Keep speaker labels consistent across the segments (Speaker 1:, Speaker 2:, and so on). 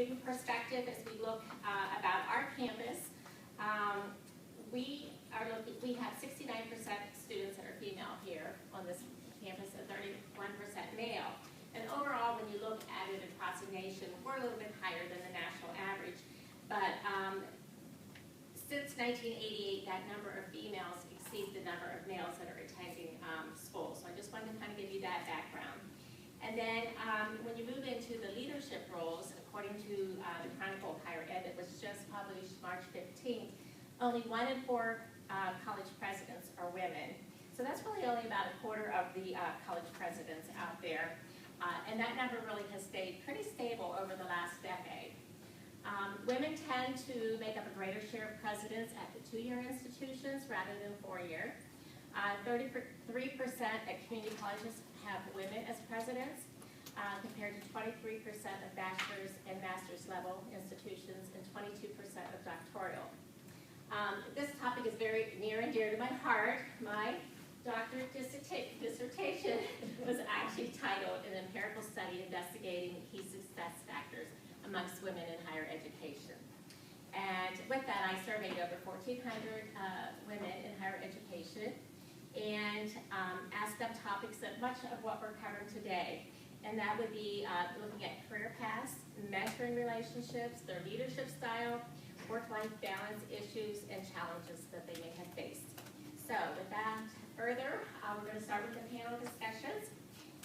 Speaker 1: student perspective, as we look about our campus, we have 69% students that are female here on this campus and 31% male. And overall, when you look at it across the nation, we're a little bit higher than the national average. But since 1988, that number of females exceeds the number of males that are attending school. So I just wanted to kind of give you that background. And then when you move into the leadership roles, according to the Chronicle of Higher Ed that was just published March 15th, only 1 in 4 college presidents are women. So that's really only about a quarter of the college presidents out there. And that number really has stayed pretty stable over the last decade. Women tend to make up a greater share of presidents at the 2-year institutions rather than 4-year. 33% at community colleges have women as presidents, compared to 23% of bachelor's and master's level institutions and 22% of doctoral. This topic is very near and dear to my heart. My doctorate dissertation was actually titled An Empirical Study Investigating Key Success Factors Amongst Women in Higher Education. And with that, I surveyed over 1,400 women in higher education and asked them topics of much of what we're covering today. And that would be looking at career paths, mentoring relationships, their leadership style, work-life balance issues, and challenges that they may have faced. So without further, we're going to start with the panel discussions.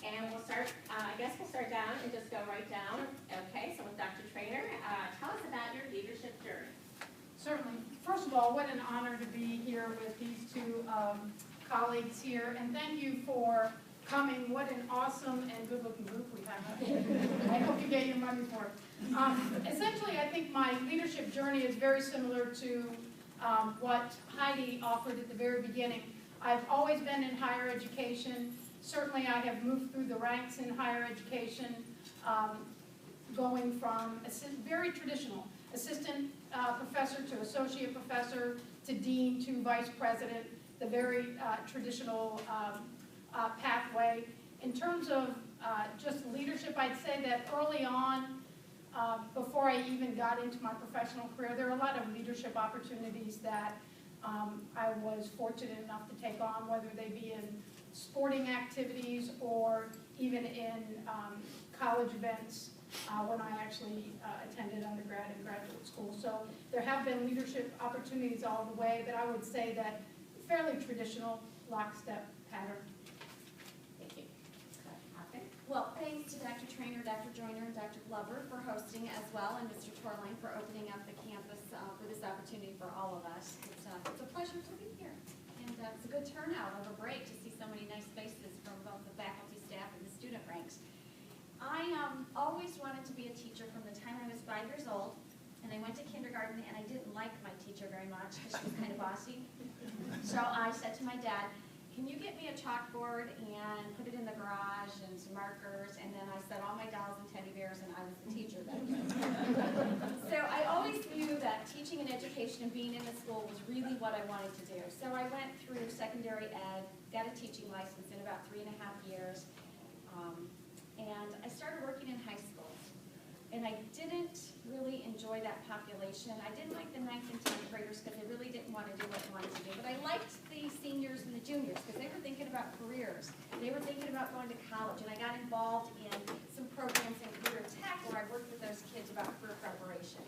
Speaker 1: And we'll start, I guess we'll start down and just go right down. Okay, so with Dr. Trainer, tell us about your leadership journey.
Speaker 2: Certainly. First of all, what an honor to be here with these two colleagues here. And thank you for coming. What an awesome and good-looking group we have. I hope you get your money's worth. Essentially, I think my leadership journey is very similar to what Heidi offered at the very beginning. I've always been in higher education. Certainly, I have moved through the ranks in higher education, going from very traditional assistant professor to associate professor to dean to vice president, the very traditional pathway. In terms of just leadership, I'd say that early on, before I even got into my professional career, there are a lot of leadership opportunities that I was fortunate enough to take on, whether they be in sporting activities or even in college events when I actually attended undergrad and graduate school. So there have been leadership opportunities all the way, but I would say that fairly traditional lockstep pattern.
Speaker 1: Thank you. Okay.
Speaker 3: Well, thanks to Dr. Trainer, Dr. Joyner, and Dr. Glover for hosting as well, and Mr. Torling for opening up the campus for this opportunity for all of us. It's a pleasure to be here. And it's a good turnout over break to see so many nice faces from both the faculty, staff, and the student ranks. I always wanted to be a teacher from the time I was 5 years old, and I went to kindergarten, and I didn't like my teacher very much because she was kind of bossy. So I said to my dad, can you get me a chalkboard and put it in the garage and some markers? And then I set all my dolls and teddy bears, and I was the teacher then. So I always knew that teaching and education and being in the school was really what I wanted to do. So I went through secondary ed, got a teaching license in about 3.5 years, and I started working in high schools. And I didn't really enjoy that population. I didn't like the 9th and 10th graders because they really didn't want to do what they wanted to do. But I liked the seniors and the juniors because they were thinking about careers. They were thinking about going to college. And I got involved in some programs in career tech where I worked with those kids about career preparation.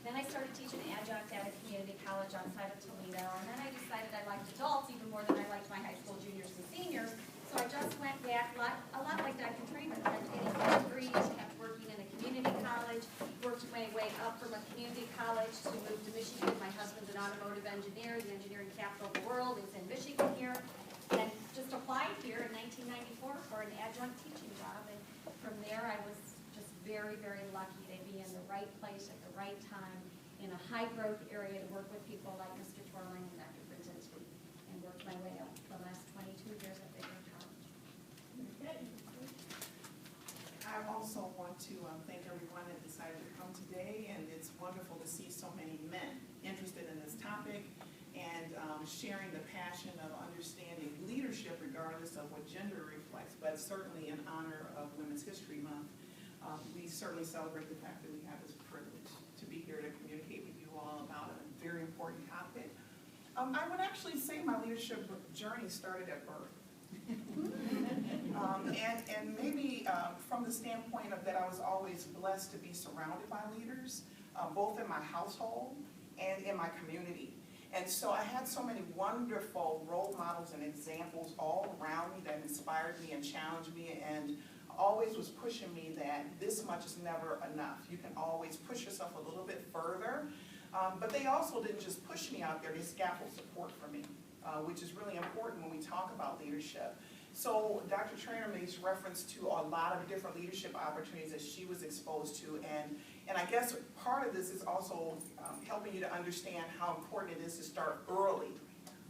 Speaker 3: Then I started teaching adjunct at a community college outside of Toledo. And then I decided I liked adults even more than I liked my high school juniors and seniors. So I just went back, a lot like Dr. Trainer, kept getting my degrees, kept working in a community college, worked my way up from a community college to move to Michigan. My husband's an automotive engineer, the engineering capital of the world. He's in Michigan here. And just applied here in 1994 for an adjunct teaching job. And from there, I was just very, very lucky to be in the right place at the right time in a high-growth area to work with people like Mr. Torling and Dr. Brzezinski, and worked my way up the last 22 years at Bigger College.
Speaker 4: I also want to thank everyone that decided to come today, and it's wonderful to see so many men interested in this topic and sharing the passion of understanding leadership regardless of what gender reflects, but certainly in honor of Women's History Month. We certainly celebrate the fact that we have this privilege to be here to communicate with you all about a very important topic. I would actually say my leadership journey started at birth. And maybe from the standpoint of that I was always blessed to be surrounded by leaders, both in my household and in my community. And so I had so many wonderful role models and examples all around me that inspired me and challenged me and always was pushing me that this much is never enough. You can always push yourself a little bit further. But they also didn't just push me out there, they scaffold support for me, which is really important when we talk about leadership. So Dr. Trainer makes reference to a lot of different leadership opportunities that she was exposed to, and I guess part of this is also helping you to understand how important it is to start early,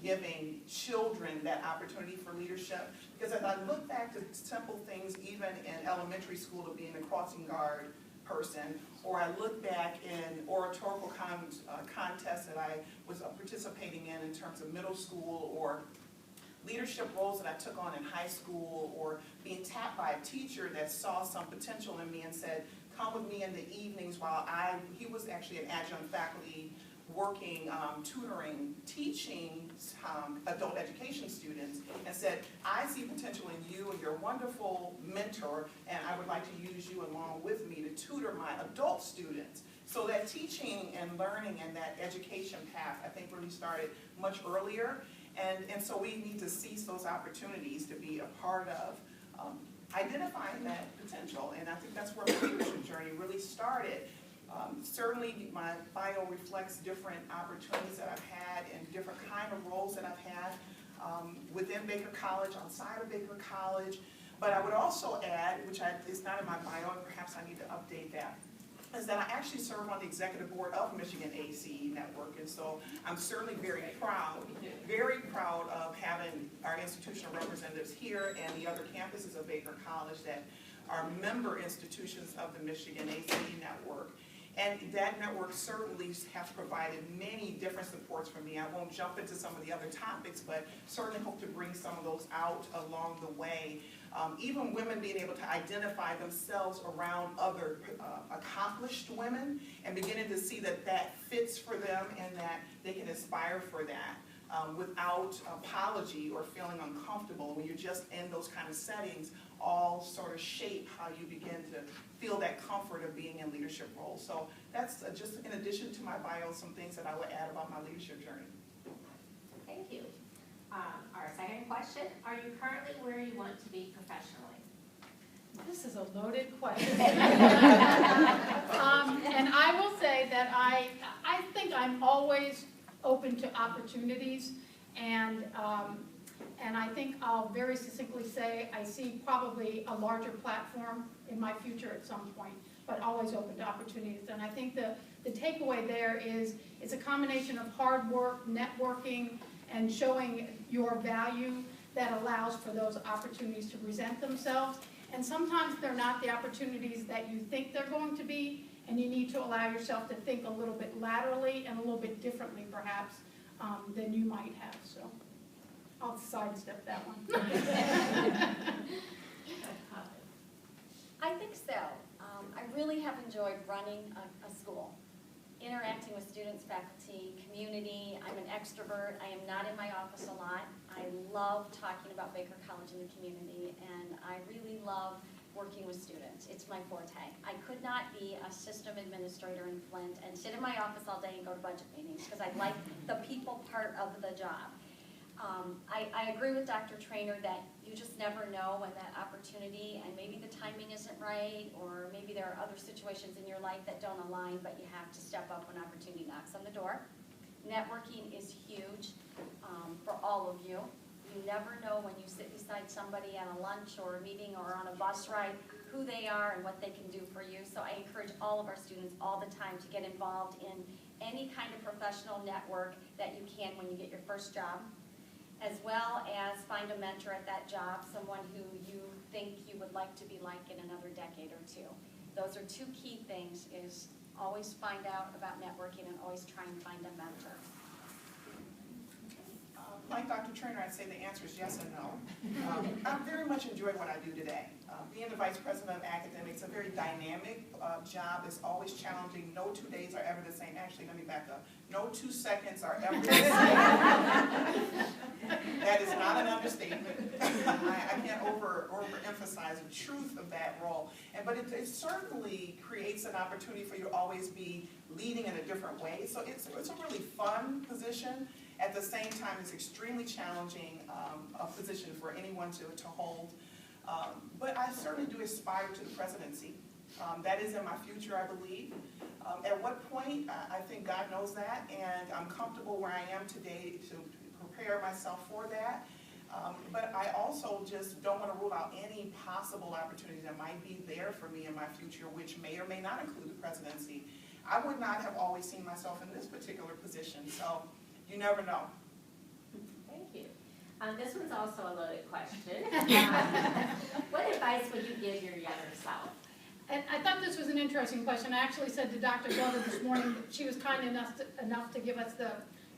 Speaker 4: giving children that opportunity for leadership. Because as I look back to simple things, even in elementary school, to being a crossing guard person, or I look back in oratorical contests that I was participating in terms of middle school, or leadership roles that I took on in high school, or being tapped by a teacher that saw some potential in me and said, come with me in the evenings while he was actually an adjunct faculty working, tutoring, teaching adult education students, and said, I see potential in you and you're a wonderful mentor, and I would like to use you along with me to tutor my adult students. So that teaching and learning and that education path, I think, really started much earlier. And so we need to seize those opportunities to be a part of identifying that potential. And I think that's where my leadership journey really started. Certainly my bio reflects different opportunities that I've had and different kind of roles that I've had within Baker College, outside of Baker College. But I would also add, which is not in my bio, and perhaps I need to update that, is that I actually serve on the executive board of Michigan ACE Network, and so I'm certainly very proud of having our institutional representatives here and the other campuses of Baker College that are member institutions of the Michigan ACE Network. And that network certainly has provided many different supports for me. I won't jump into some of the other topics, but certainly hope to bring some of those out along the way. Even women being able to identify themselves around other accomplished women and beginning to see that that fits for them and that they can aspire for that without apology or feeling uncomfortable. When you're just in those kind of settings, all sort of shape how you begin to feel that comfort of being in leadership roles. So that's just in addition to my bio, some things that I would add about my leadership journey.
Speaker 1: Thank you. Our second question, are you currently where you want to be professionally?
Speaker 2: This is a loaded question. And I will say that I think I'm always open to opportunities, and I think I'll very succinctly say I see probably a larger platform in my future at some point, but always open to opportunities. And I think the takeaway there is it's a combination of hard work, networking, and showing your value that allows for those opportunities to present themselves. And sometimes they're not the opportunities that you think they're going to be, and you need to allow yourself to think a little bit laterally and a little bit differently, perhaps, than you might have. So I'll sidestep that one.
Speaker 3: I think so. I really have enjoyed running a school, interacting with students, faculty, community. I'm an extrovert. I am not in my office a lot. I love talking about Baker College in the community, and I really love working with students. It's my forte. I could not be a system administrator in Flint and sit in my office all day and go to budget meetings because I like the people part of the job. I agree with Dr. Trainer that you just never know when that opportunity, and maybe the timing isn't right, or maybe there are other situations in your life that don't align, but you have to step up when opportunity knocks on the door. Networking is huge for all of you. You never know when you sit beside somebody at a lunch or a meeting or on a bus ride who they are and what they can do for you. So I encourage all of our students all the time to get involved in any kind of professional network that you can when you get your first job, as well as find a mentor at that job, someone who you think you would like to be like in another decade or two. Those are two key things, is always find out about networking and always try and find a mentor.
Speaker 4: like Dr. Trainer, I'd say the answer is yes and no. I very much enjoy what I do today. Being the Vice President of Academics, a very dynamic job. It's always challenging. No 2 days are ever the same. Actually, let me back up. No 2 seconds are ever the same. That is not an understatement. I can't overemphasize the truth of that role. But it certainly creates an opportunity for you to always be leading in a different way. So it's a really fun position. At the same time, it's extremely challenging a position for anyone to hold. But I certainly do aspire to the presidency. That is in my future, I believe. At what point, I think God knows that, and I'm comfortable where I am today to prepare myself for that. But I also just don't want to rule out any possible opportunities that might be there for me in my future, which may or may not include the presidency. I would not have always seen myself in this particular position, so you never know.
Speaker 1: Thank you. This one's also a loaded question. What advice would you give your younger self?
Speaker 2: And I thought this was an interesting question. I actually said to Dr. Glover this morning that she was kind enough to give us the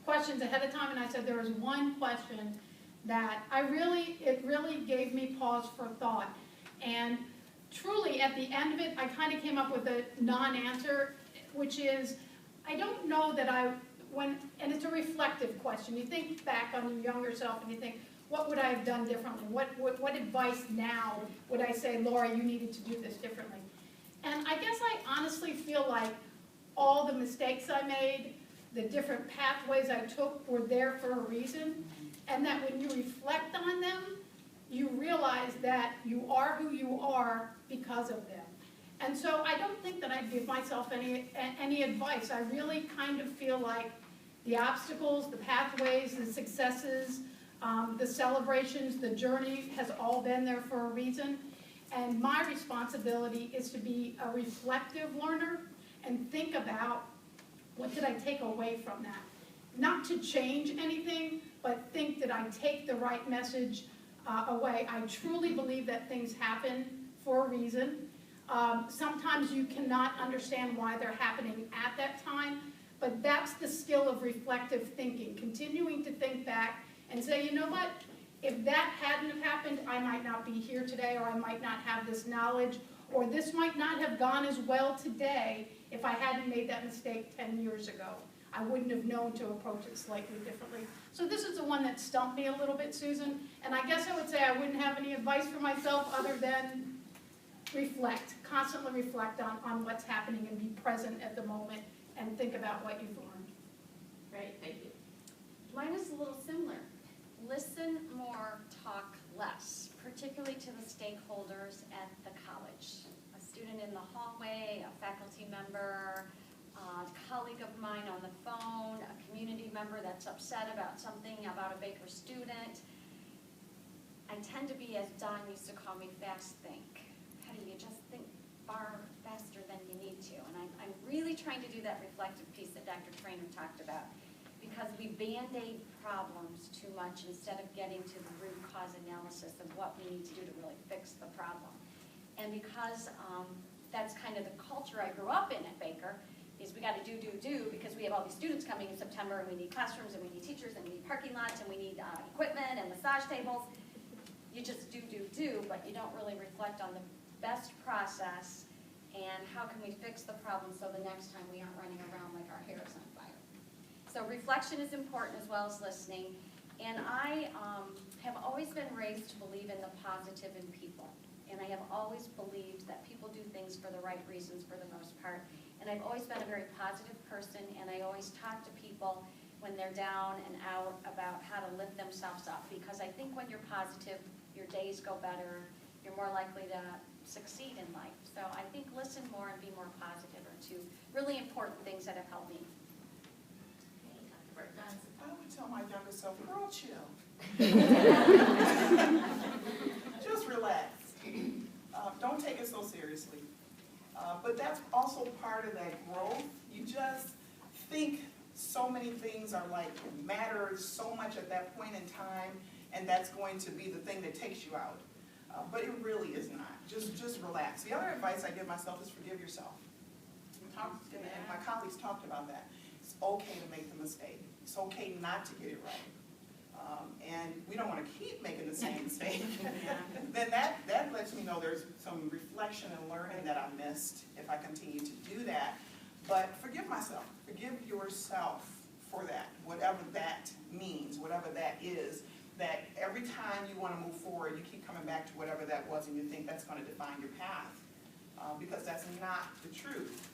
Speaker 2: questions ahead of time, and I said there was one question that it really gave me pause for thought. And truly, at the end of it, I kind of came up with a non-answer, which is, I don't know that and it's a reflective question. You think back on your younger self and you think, what would I have done differently? What advice now would I say, Laura, you needed to do this differently? And I guess I honestly feel like all the mistakes I made, the different pathways I took were there for a reason, and that when you reflect on them, you realize that you are who you are because of them. And so I don't think that I'd give myself any advice. I really kind of feel like the obstacles, the pathways, the successes, the celebrations, the journey has all been there for a reason. And my responsibility is to be a reflective learner and think about what did I take away from that. Not to change anything, but think that I take the right message away. I truly believe that things happen for a reason. Sometimes you cannot understand why they're happening at that time, but that's the skill of reflective thinking, continuing to think back and say, you know what, if that hadn't have happened, I might not be here today, or I might not have this knowledge, or this might not have gone as well today if I hadn't made that mistake 10 years ago. I wouldn't have known to approach it slightly differently. So this is the one that stumped me a little bit, Susan, and I guess I would say I wouldn't have any advice for myself other than reflect, constantly reflect on what's happening and be present at the moment and think about what you've learned.
Speaker 1: Great, thank you.
Speaker 3: Mine is a little similar. Listen more, talk less, particularly to the stakeholders at the college. A student in the hallway, a faculty member, a colleague of mine on the phone, a community member that's upset about something about a Baker student. I tend to be, as Don used to call me, fast think. How do you just think far faster than you need to? And I'm really trying to do that reflective piece that Dr. Trainer talked about, because we band-aid problems too much instead of getting to the root cause analysis of what we need to do to really fix the problem. And because that's kind of the culture I grew up in at Baker, is we got to do, because we have all these students coming in September, and we need classrooms, and we need teachers, and we need parking lots, and we need equipment and massage tables. You just do, but you don't really reflect on the best process and how can we fix the problem so the next time we aren't running around like our hair is on fire. So reflection is important as well as listening. And I have always been raised to believe in the positive in people. And I have always believed that people do things for the right reasons for the most part. And I've always been a very positive person, and I always talk to people when they're down and out about how to lift themselves up. Because I think when you're positive, your days go better, you're more likely to succeed in life. So I think listen more and be more positive are two really important things that have helped me.
Speaker 1: Okay, Dr. Burton.
Speaker 4: I would tell my younger self, girl, chill. Just relax. Don't take it so seriously. But that's also part of that growth. You just think so many things are like matter so much at that point in time, and that's going to be the thing that takes you out. But it really is not. Just relax. The other advice I give myself is forgive yourself. And my colleagues talked about that. It's okay to make the mistake. It's okay not to get it right. and we don't want to keep making the same mistake, then that lets me know there's some reflection and learning that I missed if I continue to do that. But forgive myself, forgive yourself for that, whatever that means, whatever that is, that every time you want to move forward, you keep coming back to whatever that was and you think that's going to define your path, because that's not the truth.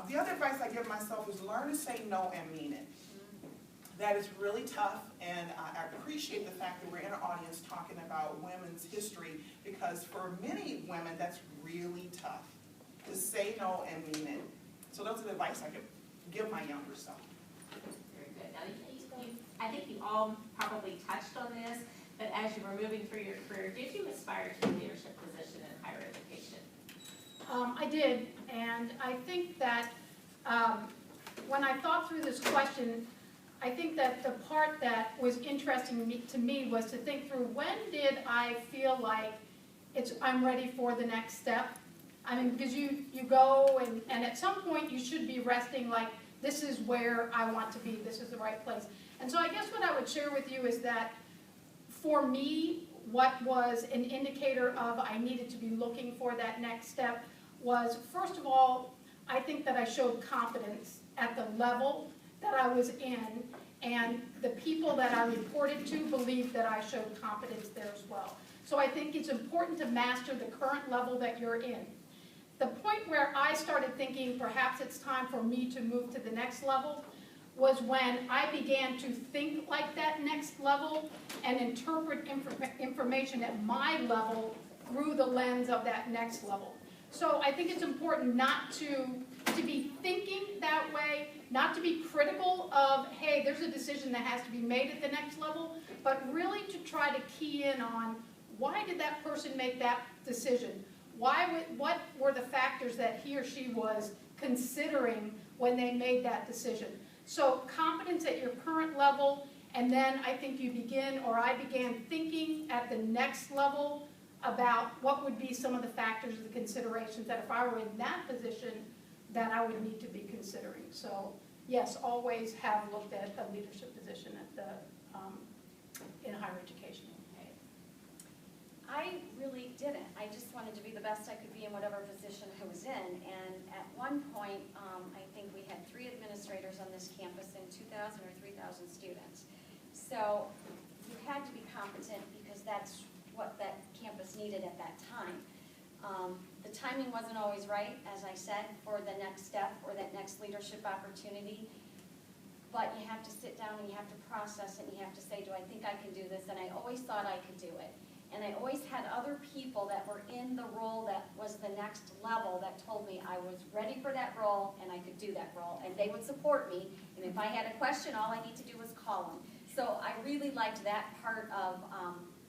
Speaker 4: The other advice I give myself is learn to say no and mean it. That is really tough, and I appreciate the fact that we're in an audience talking about women's history, because for many women, that's really tough, to say no and mean it. So those are the advice I give my younger self.
Speaker 1: Very good. Now, I think you all probably touched on this, but as you were moving through your career, did you aspire to a leadership position in higher education?
Speaker 2: I did, and I think that when I thought through this question, I think that the part that was interesting to me was to think through, when did I feel like I'm ready for the next step? I mean, because you go and at some point you should be resting like, this is where I want to be, this is the right place. And so I guess what I would share with you is that for me, what was an indicator of I needed to be looking for that next step was, first of all, I think that I showed confidence at the level that I was in, and the people that I reported to believed that I showed confidence there as well. So I think it's important to master the current level that you're in. The point where I started thinking perhaps it's time for me to move to the next level was when I began to think like that next level and interpret information at my level through the lens of that next level. So I think it's important not to be thinking that way, not to be critical of, hey, there's a decision that has to be made at the next level, but really to try to key in on, why did that person make that decision? What were the factors that he or she was considering when they made that decision? So confidence at your current level, and then I think you begin, or I began thinking at the next level about what would be some of the factors, the considerations that if I were in that position, that I would need to be considering. So yes, always have looked at a leadership position at the in higher education.
Speaker 1: Okay.
Speaker 3: I really didn't. I just wanted to be the best I could be in whatever position I was in. And at one point, I think we had 3 administrators on this campus and 2,000 or 3,000 students. So you had to be competent because that's what that campus needed at that time. The timing wasn't always right, as I said, for the next step or that next leadership opportunity. But you have to sit down and you have to process it and you have to say, do I think I can do this? And I always thought I could do it. And I always had other people that were in the role that was the next level that told me I was ready for that role and I could do that role. And they would support me. And if I had a question, all I need to do was call them. So I really liked that part of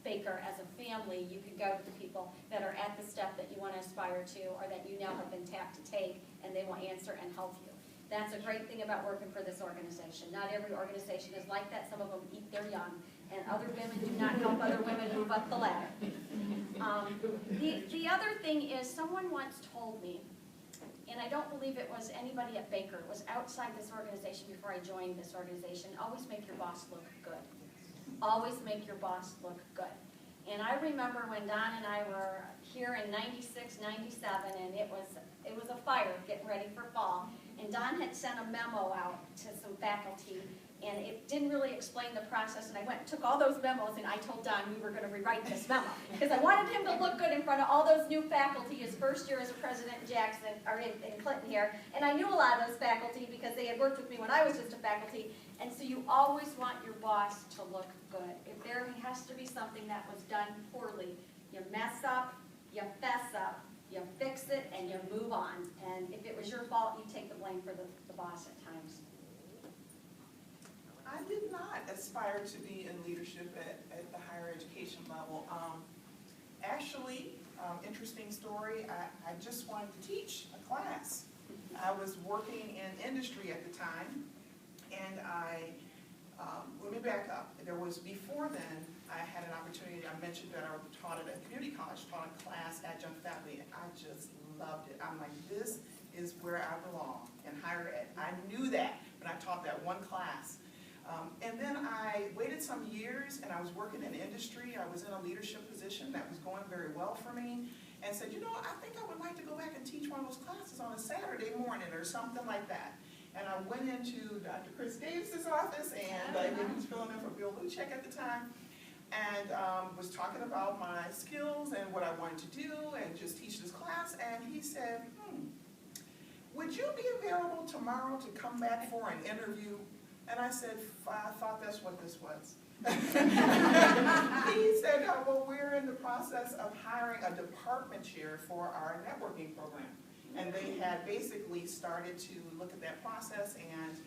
Speaker 3: Baker as a family. You could go to the people that are at the step that you want to aspire to or that you now have been tapped to take, and they will answer and help you. That's a great thing about working for this organization. Not every organization is like that. Some of them eat their young, and other women do not help other women move up the ladder. The other thing is, someone once told me, and I don't believe it was anybody at Baker, it was outside this organization before I joined this organization, always make your boss look good. Always make your boss look good. And I remember when Don and I were here in 96, 97, and it was a fire getting ready for fall. And Don had sent a memo out to some faculty, and it didn't really explain the process. And I went and took all those memos, and I told Don we were going to rewrite this memo because I wanted him to look good in front of all those new faculty. His first year as a president in Jackson, or in Clinton here, and I knew a lot of those faculty because they had worked with me when I was just a faculty. And so you always want your boss to look good. If there has to be something that was done poorly, you mess up, you fess up, you fix it, and you move on. And if it was your fault, you take the blame for the boss at times.
Speaker 4: I did not aspire to be in leadership at the higher education level. Actually, interesting story, I just wanted to teach a class. I was working in industry at the time, and let me back up. Before then, I had an opportunity, I mentioned that I taught at a community college, taught a class, adjunct faculty, and I just loved it. I'm like, this is where I belong in higher ed. I knew that when I taught that one class. And then I waited some years and I was working in industry. I was in a leadership position that was going very well for me, and said, you know, I think I would like to go back and teach one of those classes on a Saturday morning or something like that. And I went into Dr. Chris Davis's office, and he was filling in for Bill Luchek at the time, and was talking about my skills and what I wanted to do and just teach this class. And he said, would you be available tomorrow to come back for an interview? And I said, I thought that's what this was. He said, well, we're in the process of hiring a department chair for our networking program. And they had basically started to look at that process, and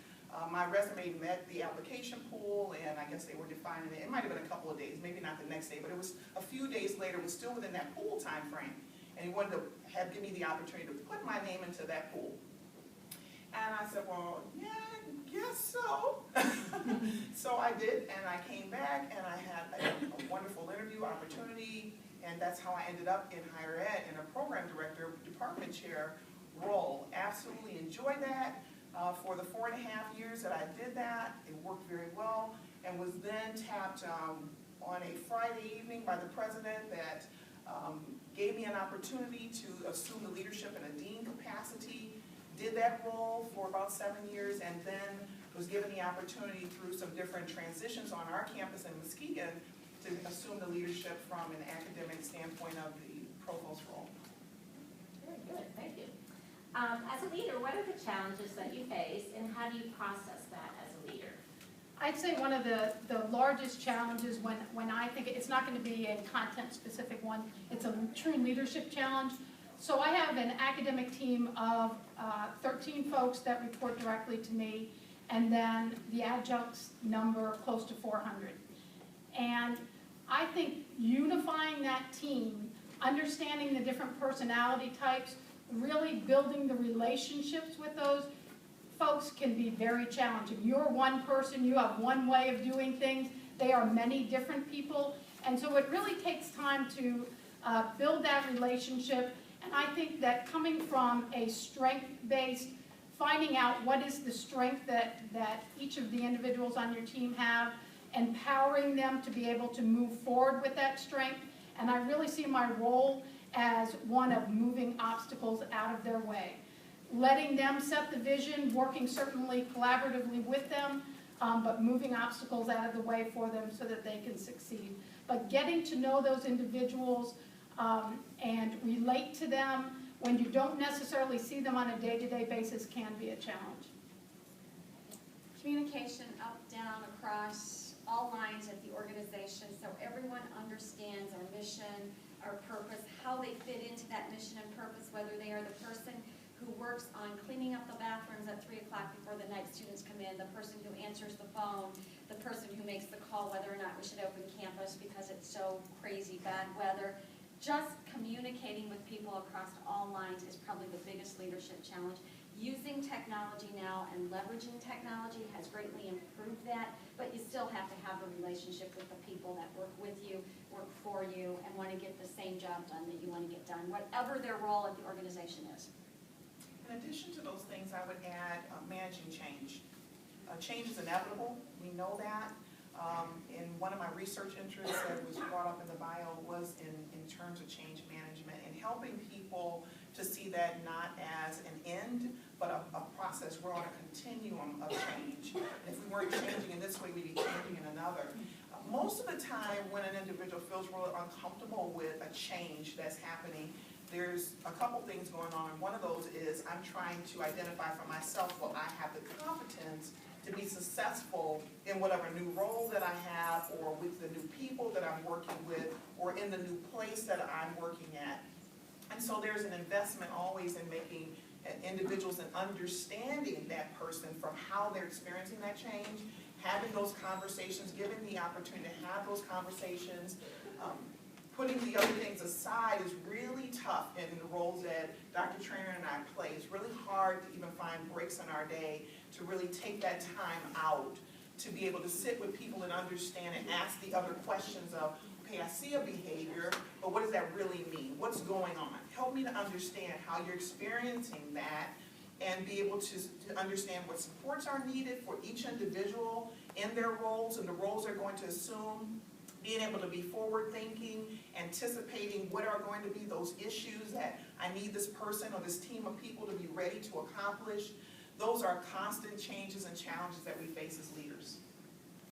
Speaker 4: my resume met the application pool, and I guess they were defining it. It might have been a couple of days, maybe not the next day, but it was a few days later. It was still within that pool time frame. And he wanted to give me the opportunity to put my name into that pool. And I said, well, yeah, I guess so. So I did, and I came back, and I had a wonderful interview opportunity, and that's how I ended up in higher ed in a program director, department chair role. Absolutely enjoyed that. For the 4.5 years that I did that, it worked very well, and was then tapped on a Friday evening by the president that gave me an opportunity to assume the leadership in a dean capacity. Did that role for about 7 years, and then was given the opportunity through some different transitions on our campus in Muskegon to assume the leadership from an academic standpoint of the provost role.
Speaker 1: Very good, thank you. As a leader, what are the challenges that you face, and how do you process that as a leader?
Speaker 2: I'd say one of the largest challenges when I think it's not going to be a content-specific one, it's a true leadership challenge. So I have an academic team of 13 folks that report directly to me, and then the adjuncts number close to 400. And I think unifying that team, understanding the different personality types, really building the relationships with those folks can be very challenging. You're one person, you have one way of doing things, they are many different people, and so it really takes time to build that relationship. And I think that coming from a strength-based, finding out what is the strength that each of the individuals on your team have, empowering them to be able to move forward with that strength. And I really see my role as one of moving obstacles out of their way. Letting them set the vision, working certainly collaboratively with them, but moving obstacles out of the way for them so that they can succeed. But getting to know those individuals and relate to them when you don't necessarily see them on a day-to-day basis can be a challenge.
Speaker 3: Communication up, down, across all lines at the organization, so everyone understands our mission, our purpose, how they fit into that mission and purpose, whether they are the person who works on cleaning up the bathrooms at 3 o'clock before the night students come in, the person who answers the phone, the person who makes the call whether or not we should open campus because it's so crazy bad weather. Just communicating with people across all lines is probably the biggest leadership challenge. Using technology now and leveraging technology has greatly improved that, but you still have to have a relationship with the people that work with you, work for you, and want to get the same job done that you want to get done, whatever their role at the organization is.
Speaker 4: In addition to those things, I would add managing change. Change is inevitable, we know that. In one of my research interests that was brought up in the bio was in terms of change management and helping people to see that not as an end, but a process. We're on a continuum of change. And if we weren't changing in this way, we'd be changing in another. Most of the time when an individual feels really uncomfortable with a change that's happening, there's a couple things going on. And one of those is I'm trying to identify for myself, will I have the competence to be successful in whatever new role that I have, or with the new people that I'm working with, or in the new place that I'm working at. And so there's an investment always in making individuals and understanding that person from how they're experiencing that change, having those conversations, giving the opportunity to have those conversations. Putting the other things aside is really tough in the roles that Dr. Trainer and I play. It's really hard to even find breaks in our day to really take that time out to be able to sit with people and understand and ask the other questions of, okay, I see a behavior, but what does that really mean? What's going on? Help me to understand how you're experiencing that, and be able to understand what supports are needed for each individual in their roles and the roles they're going to assume, being able to be forward-thinking, anticipating what are going to be those issues that I need this person or this team of people to be ready to accomplish. Those are constant changes and challenges that we